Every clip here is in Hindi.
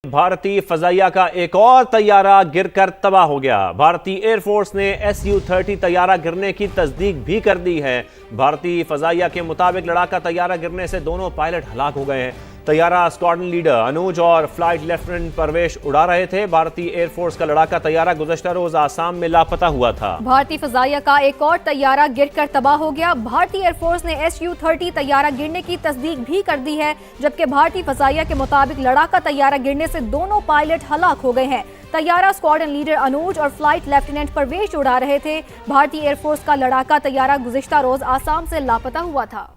भारतीय फजाइया का एक और तैयारा गिरकर तबाह हो गया। भारतीय एयरफोर्स ने Su-30 तैयारा गिरने की तस्दीक भी कर दी है। भारतीय फजाइया के मुताबिक लड़ाका तैयारा गिरने से दोनों पायलट हलाक हो गए हैं। तैयारा स्क्वाड्रन लीडर अनुज और फ्लाइट लेफ्टिनेंट परवेश उड़ा रहे थे। भारतीय एयरफोर्स का लड़ाका तैयारा गुज़श्ता रोज आसाम में लापता हुआ था। भारतीय फजाइया का एक और तैयारा गिरकर तबाह हो गया। भारतीय एयरफोर्स ने Su-30 तैयारा गिरने की तस्दीक भी कर दी है, जबकि भारतीय फजाइया के मुताबिक लड़ाका तैयारा गिरने से दोनों पायलट हलाक हो गए हैं। तैयारा स्क्वाड्रन लीडर अनुज और फ्लाइट लेफ्टिनेंट परवेश उड़ा रहे थे। भारतीय एयरफोर्स का लड़ाका तैयारा गुज़श्ता रोज आसाम से लापता हुआ था।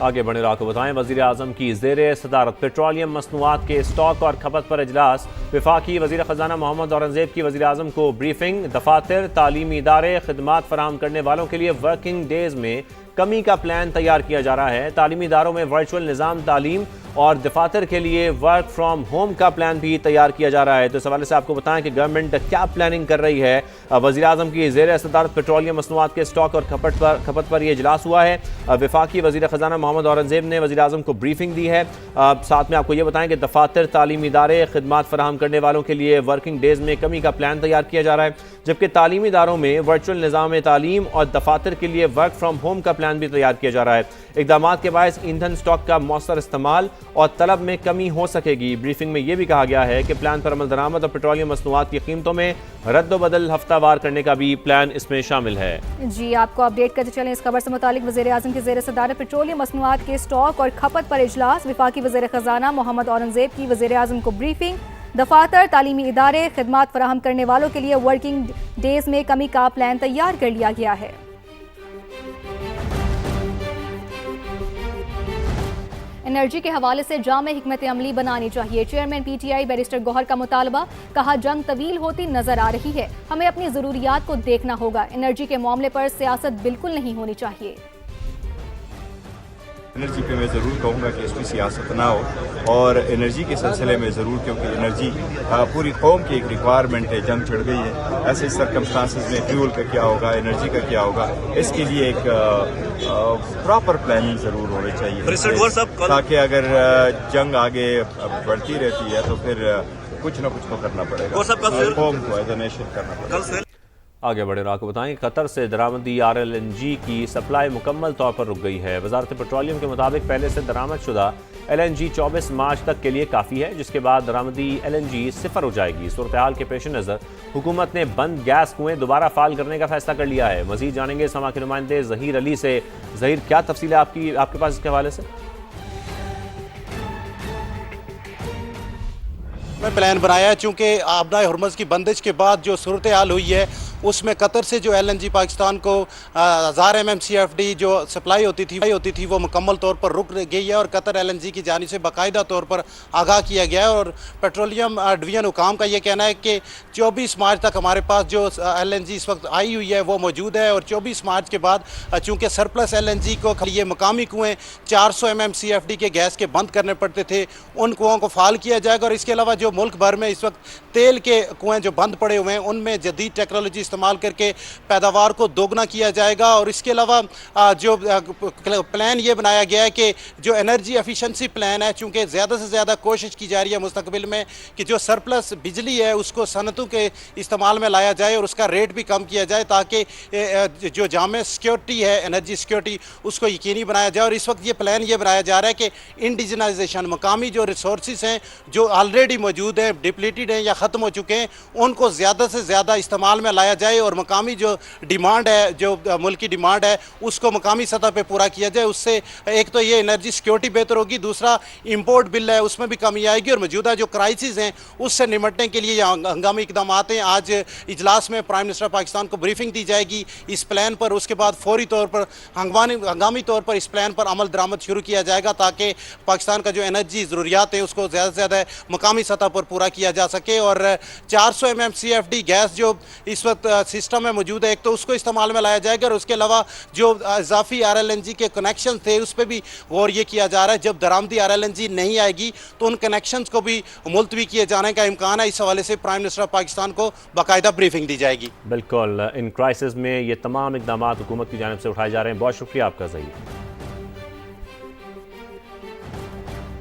आगे बढ़े आपको बताएं, वजीर आजम की ज़ेरे सदारत पेट्रोलियम मसनूआत के स्टॉक और खपत पर इजलास। वफाकी वजीर खजाना मोहम्मद औरंगजेब की वजीर आजम को ब्रीफिंग। दफातर, तालीमी इदारे, खिदमात फराहम करने वालों के लिए वर्किंग डेज में कमी का प्लान तैयार किया जा रहा है। तालीमी इदारों में वर्चुअल निज़ाम तालीम और दफातर के लिए वर्क फ्रॉम होम का प्लान भी तैयार किया जा रहा है। तो इस हवाले से आपको बताएं कि गवर्नमेंट क्या प्लानिंग कर रही है। वज़ीर आज़म की ज़ेर सदारत पेट्रोलियम मसनूआत के स्टॉक और खपत पर यह इजलास हुआ है। वफाकी वज़ीर ख़जाना मोहम्मद औरंगजेब ने वज़ीर आज़म को ब्रीफिंग दी है। साथ में आपको ये बताएं कि दफातर, तालीमी इदारे, खिदमात फराहम करने वालों के लिए वर्किंग डेज़ में कमी का प्लान तैयार किया जा रहा है, जबकि तालीमी इदारों में वर्चुअल निज़ाम तालीम और दफातर के लिए वर्क फ्राम होम का प्लान भी तैयार किया जा रहा है। इक़दाम के बायस ईंधन स्टॉक का मौसर इस्तेमाल और तलब में कमी हो सकेगी। ब्रीफिंग में यह भी कहा गया है कि प्लान पर अमल दरामद और पेट्रोलियम मसनूआत की कीमतों में रद्द-ओ-बदल हफ्तावार करने का भी प्लान इसमें शामिल है। जी, आपको अपडेट करते चलें इस खबर से मुतालिक। वज़ीर आज़म की ज़ेर सदारत पेट्रोलियम मसनूआत के स्टॉक और खपत पर इजलास। वफाकी वज़ीर ख़जाना मोहम्मद औरंगजेब की वज़ीर आज़म को ब्रीफिंग। दफातर, तालीमी इदारे, खिदमात फराहम करने वालों के लिए वर्किंग डेज में कमी का प्लान तैयार कर लिया गया है। एनर्जी के हवाले से जामे हिकमत अमली बनानी चाहिए। चेयरमैन PTI बैरिस्टर गौहर का मुतालबा। कहा, जंग तवील होती नजर आ रही है, हमें अपनी जरूरियात को देखना होगा। एनर्जी के मामले पर सियासत बिल्कुल नहीं होनी चाहिए। एनर्जी पे मैं ज़रूर कहूँगा कि इसमें सियासत ना हो, और एनर्जी के सिलसिले में ज़रूर, क्योंकि एनर्जी पूरी कौम की एक रिक्वायरमेंट है। जंग चढ़ गई है, ऐसे सर्कमस्टांसेस में फ्यूल का क्या होगा, एनर्जी का क्या होगा, इसके लिए एक प्रॉपर प्लानिंग ज़रूर होनी चाहिए, ताकि अगर जंग आगे बढ़ती रहती है तो फिर कुछ ना कुछ तो करना पड़ेगा, कौम को एज ए नेशन करना पड़ेगा। आगे बढ़े आपको बताएं, कतर से दरामदी RLNG की सप्लाई मुकम्मल तौर पर रुक गई है। वजारत पेट्रोलियम के मुताबिक पहले से दरामद शुदा LNG 24 मार्च तक के लिए काफ़ी है, जिसके बाद दरामदी LNG सिफर हो जाएगी। सूरत हाल के पेश नज़र हुकूमत ने बंद गैस कुएं दोबारा फाल करने का फैसला कर लिया है। मजीद जानेंगे समा के नुमाइंदे ज़हीर अली से। ज़हीर, क्या तफसील है आपके पास इसके हवाले से? में प्लान बनाया है, चूँकि आबनाए हुर्मुज़ की बंदिश के बाद जो सूरत हाल हुई है उसमें कतर से जो LNG पाकिस्तान को 1000 MMCFD जो सप्लाई होती थी वो मुकम्मल तौर पर रुक गई है, और कतर LNG की जानिब से बाकायदा तौर पर आगाह किया गया है। और पेट्रोलियम डिवीज़न हुकाम का ये कहना है कि 24 मार्च तक हमारे पास जो LNG इस वक्त आई हुई है वो मौजूद है, और 24 मार्च के बाद चूँकि सरप्लस LNG को ये मकामी कुएँ 400 MMCFD के गैस के बंद करने पड़ते थे, उन कुओं को फाल किया जाएगा। और इसके अलावा जो मुल्क भर में इस वक्त तेल के कुएँ जो बंद पड़े हुए हैं उनमें जदीद टेक्नोलॉजी इस्तेमाल करके पैदावार को दोगुना किया जाएगा। और इसके अलावा जो प्लान ये बनाया गया है कि जो एनर्जी एफिशिएंसी प्लान है, चूँकि ज़्यादा से ज़्यादा कोशिश की जा रही है मुस्तकबिल में कि जो सरप्लस बिजली है उसको सनतों के इस्तेमाल में लाया जाए और उसका रेट भी कम किया जाए, ताकि जो जामे सिक्योरिटी है, एनर्जी सिक्योरिटी, उसको यकीनी बनाया जाए। और इस वक्त ये प्लान ये बनाया जा रहा है कि इंडिजिनाइजेशन, मकामी जो रिसोर्सेज हैं जो ऑलरेडी मौजूद हैं, डिप्लीटेड हैं या ख़त्म हो चुके हैं, उनको ज़्यादा से ज़्यादा इस्तेमाल में लाया जाए, और मकामी जो डिमांड है, जो मुल्क की डिमांड है, उसको मकामी सतह पे पूरा किया जाए। उससे एक तो ये एनर्जी सिक्योरिटी बेहतर होगी, दूसरा इंपोर्ट बिल है उसमें भी कमी आएगी, और मौजूदा जो क्राइसिस हैं उससे निपटने के लिए हंगामी इकदाम हैं। आज इजलास में प्राइम मिनिस्टर पाकिस्तान को ब्रीफिंग दी जाएगी इस प्लान पर। उसके बाद फौरी तौर पर हंगामी तौर पर इस प्लान पर अमल दरामद शुरू किया जाएगा, ताकि पाकिस्तान का जो एनर्जी ज़रूरियात है उसको ज़्यादा से ज़्यादा मकामी सतह पर पूरा किया जा सके। और 400 MMCFD गैस जो इस वक्त सिस्टम में मौजूद है, एक तो उसको इस्तेमाल में लाया जाएगा, और उसके अलावा जो इजाफी RLNG के कनेक्शन थे उस पर भी गौर ये किया जा रहा है। जब दरामदी RLNG नहीं आएगी तो उन कनेक्शंस को भी मुलतवी किए जाने का इम्कान है। इस हवाले से प्राइम मिनिस्टर पाकिस्तान को बाकायदा ब्रीफिंग दी जाएगी। बिल्कुल, इन क्राइसिस में ये तमाम इकदाम हुकूमत की जानिब से उठाए जा रहे हैं। बहुत शुक्रिया आपका ज़हीर।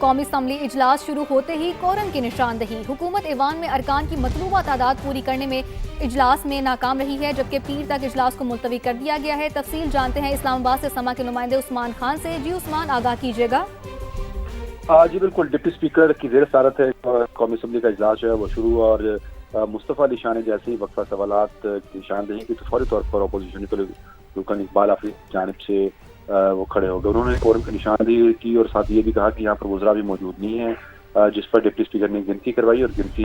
कौमी असम्बली इजलास शुरू होते ही कोरम की निशानदही। हुकूमत ईवान में अरकान की मतलूबा तादाद पूरी करने में इजलास में नाकाम रही है, जबकि पीर तक इजलास को मुलतवी कर दिया गया है। तफसील जानते हैं इस्लामाबाद से समा के नुमाइंदे उस्मान खान से। जी उस्मान, आगाह कीजिएगा। जी बिल्कुल, डिप्टी स्पीकर की जेर सदारत है कौमी असम्बली का इजलास जो है वो शुरू, और मुस्तफ़ा अली शाह ने जैसे ही वक्फा सवालात की निशानदही की तो फौरी तौर पर अपोजिशन के रुकन इकबाल आफरीदी की जानिब से वो खड़े हो गए। उन्होंने कोरम की निशानदही की और साथ ये भी कहा कि यहाँ पर वज़रा भी मौजूद नहीं है, जिस पर डिप्टी स्पीकर ने गिनती करवाई और गिनती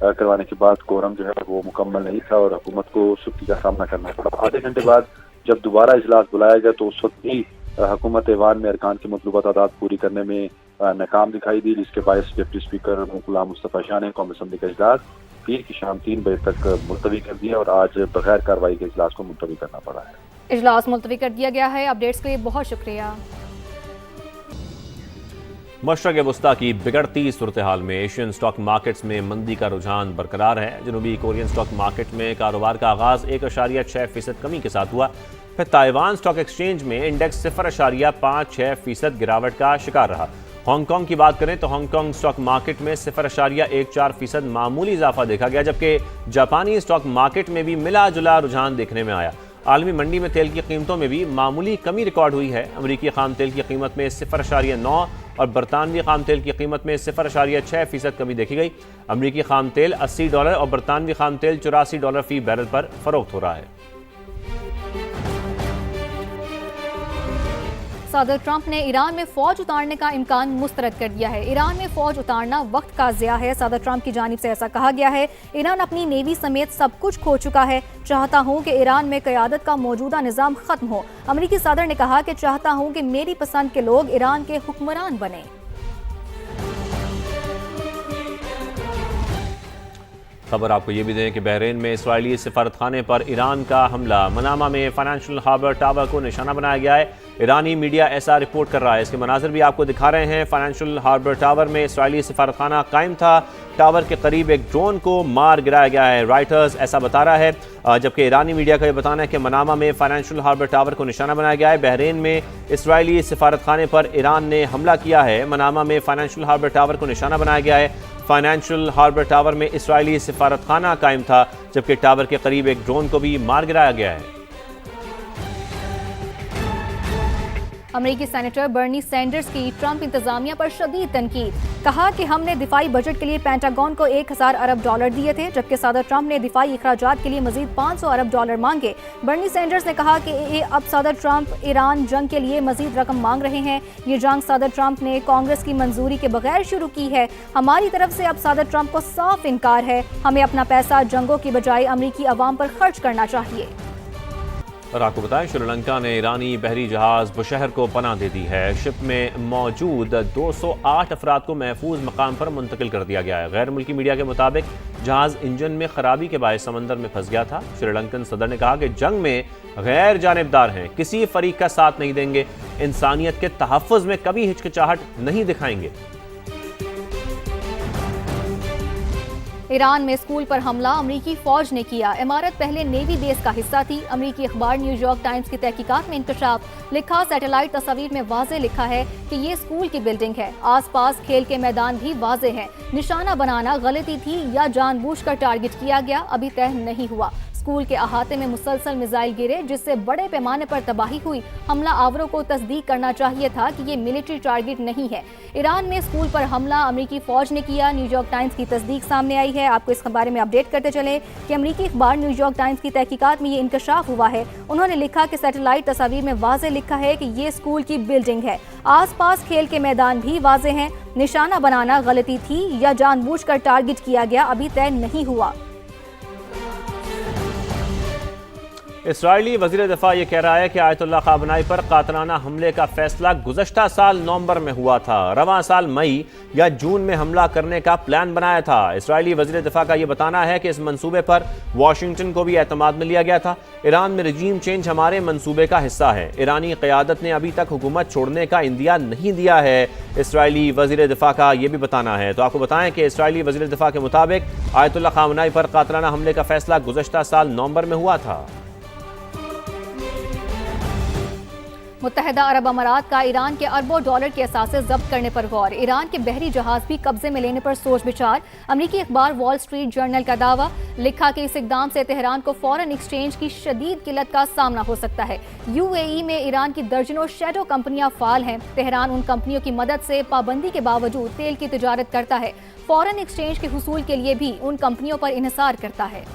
करवाने के बाद कोरम जो है वो मुकम्मल नहीं था और हुकूमत को सुस्ती का सामना करना पड़ा। आधे घंटे बाद जब दोबारा इजलास बुलाया गया तो उस वक्त भी हुकूमत ईवान में अरकान की मतलूबा तादाद पूरी करने में नाकाम दिखाई दी, जिसके बायस डिप्टी स्पीकर गुलाम मुस्तफ़ा शाह ने कौमी असम्बली का इजलास पीर की शाम 3 बजे तक मुलतवी कर दिया और आज बगैर कार्रवाई के इजलास को मुलतवी करना पड़ा है। इजलास मुलतवी कर दिया गया है। अपडेट्स के लिए बहुत शुक्रिया। मशरक़ वस्ता की बिगड़ती सूरत हाल में एशियन स्टॉक मार्केट्स में मंदी का रुझान बरकरार है। जनूबी कोरियन स्टॉक मार्केट में कारोबार का आगाज 1.6% कमी के साथ हुआ, फिर ताइवान स्टॉक एक्सचेंज में इंडेक्स 0.56% गिरावट का शिकार रहा। हांगकांग की बात करें तो हांगकांग स्टॉक मार्केट में 0.14% मामूली इजाफा देखा गया, जबकि जापानी स्टॉक मार्केट में भी मिला जुला रुझान देखने में आया। आलमी मंडी में तेल की कीमतों में भी मामूली कमी रिकॉर्ड हुई है। अमरीकी खाम तेल की कीमत में 0.9 और बरतानवी खाम तेल की कीमत में 0.6% कमी देखी गई। अमरीकी खाम तेल $80 और बरतानवी खाम तेल $84 फी बैरल पर फरोख्त हो रहा है। सदर ट्रंप ने ईरान में फौज उतारने का इम्कान मुस्तरद कर दिया है। ईरान में फौज उतारना वक्त का ज़िया है। सदर ट्रंप की जानिब से ऐसा कहा गया है। ईरान अपनी नेवी समेत सब कुछ खो चुका है। चाहता हूं कि ईरान में क़यादत का मौजूदा निज़ाम ख़त्म हो। अमरीकी सदर ने कहा कि चाहता हूं कि मेरी पसंद के लोग ईरान के हुक्मरान बने। खबर आपको ये भी दें कि बहरीन में इसराइली सिफारतखाने पर ईरान का हमला। मनामा में फाइनेंशियल हार्बर टावर को निशाना बनाया गया है। ईरानी मीडिया ऐसा रिपोर्ट कर रहा है। इसके मनाज़र भी आपको दिखा रहे हैं। फाइनेंशियल हार्बर टावर में इसराइली सिफारतखाना कायम था। टावर के करीब एक ड्रोन को मार गिराया गया है, रॉयटर्स ऐसा बता रहा है, जबकि ईरानी मीडिया का यह बताना है कि मनामा में फाइनेंशियल हार्बर टावर को निशाना बनाया गया है। बहरीन में इसराइली सिफारतखाने पर ईरान ने हमला किया है। मनामा में फाइनेंशियल हार्बर टावर को निशाना बनाया गया है। फाइनेंशियल हार्बर टावर में इसराइली सिफारतखाना कायम था, जबकि टावर के करीब एक ड्रोन को भी मार गिराया गया है। अमेरिकी सेनेटर बर्नी सैंडर्स की ट्रंप इंतजामिया पर शदीद तनकीद। कहा कि हमने दिफाई बजट के लिए पेंटागन को 1000 अरब डॉलर दिए थे, जबकि सदर ट्रंप ने दिफाई अखराजात के लिए मजीद 500 अरब डॉलर मांगे। बर्नी सैंडर्स ने कहा कि अब सदर ट्रंप ईरान जंग के लिए मजीद रकम मांग रहे हैं। ये जंग सदर ट्रंप ने कांग्रेस की मंजूरी के बगैर शुरू की है। हमारी तरफ से अब सदर ट्रंप को साफ इनकार है। हमें अपना पैसा जंगों की बजाय अमरीकी अवाम पर खर्च करना चाहिए। और आपको बताएं, श्रीलंका ने ईरानी बहरी जहाज बुशहर को पनाह दे दी है। शिप में मौजूद 208 अफराद को महफूज मकाम पर मुंतकिल कर दिया गया है। गैर मुल्की मीडिया के मुताबिक जहाज इंजन में खराबी के बायस समंदर में फंस गया था। श्रीलंकन सदर ने कहा कि जंग में गैर जानिबदार हैं, किसी फरीक का साथ नहीं देंगे, इंसानियत के तहफ़्फ़ुज़ में कभी हिचकिचाहट नहीं दिखाएंगे। ईरान में स्कूल पर हमला अमरीकी फौज ने किया। इमारत पहले नेवी बेस का हिस्सा थी। अमरीकी अखबार न्यूयॉर्क टाइम्स की तहकीकात में इंकशाफ। लिखा, सैटेलाइट तस्वीर में वाज़े लिखा है कि ये स्कूल की बिल्डिंग है। आसपास खेल के मैदान भी वाज़े हैं। निशाना बनाना गलती थी या जानबूझकर टारगेट किया गया, अभी तय नहीं हुआ। स्कूल के अहाते में मुसलसल मिसाइल गिरे, जिससे बड़े पैमाने पर तबाही हुई। हमला आवरों को तस्दीक करना चाहिए था कि ये मिलिट्री टारगेट नहीं है। ईरान में स्कूल पर हमला अमरीकी फौज ने किया। न्यूयॉर्क टाइम्स की तस्दीक सामने आई है। आपको इस बारे में अपडेट करते चले कि अमरीकी अखबार न्यूयॉर्क टाइम्स की तहकीकात में ये इंकशाफ हुआ है। उन्होंने लिखा कि सैटेलाइट तस्वीर में वाज़े लिखा है कि ये स्कूल की बिल्डिंग है। आसपास खेल के मैदान भी वाज़े हैं। निशाना बनाना गलती थी या जानबूझकर टारगेट किया गया, अभी तय नहीं हुआ। इसराइली वज़ीर दिफा ये कह रहा है कि आयतुल्लाह ख़ामनेई पर कातलाना हमले का फैसला गुज़श्ता साल नवंबर में हुआ था। रवां साल मई या जून में हमला करने का प्लान बनाया था। इसराइली वज़ीर दिफा का ये बताना है कि इस मंसूबे पर वाशिंगटन को भी एतमाद में लिया गया था। ईरान में रजीम चेंज हमारे मंसूबे का हिस्सा है। ईरानी क़यादत ने अभी तक हुकूमत छोड़ने का इंदिया नहीं दिया है। इसराइली वज़ीर दिफा का ये भी बताना है। तो आपको बताएं कि इसराइली वज़ीर दिफा के मुताबिक आयतुल्लाह ख़ामनेई पर कातलाना हमले का फैसला गुज़श्ता साल नवंबर में हुआ था। मुत्तहिदा अरब अमारात का ईरान के अरबों डॉलर के असासे जब्त करने पर गौर। ईरान के बहरी जहाज भी कब्जे में लेने पर सोच विचार। अमरीकी अखबार वॉल स्ट्रीट जर्नल का दावा, लिखा कि इस इकदाम से तेहरान को फॉरेन एक्सचेंज की शदीद किल्लत का सामना हो सकता है। यूएई में ईरान की दर्जनों शैडो कंपनियां फाल हैं। तेहरान उन कंपनियों की मदद से पाबंदी के बावजूद तेल की तिजारत करता है। फॉरेन एक्सचेंज के हुसूल के लिए भी उन कंपनियों पर इन्हिसार करता है।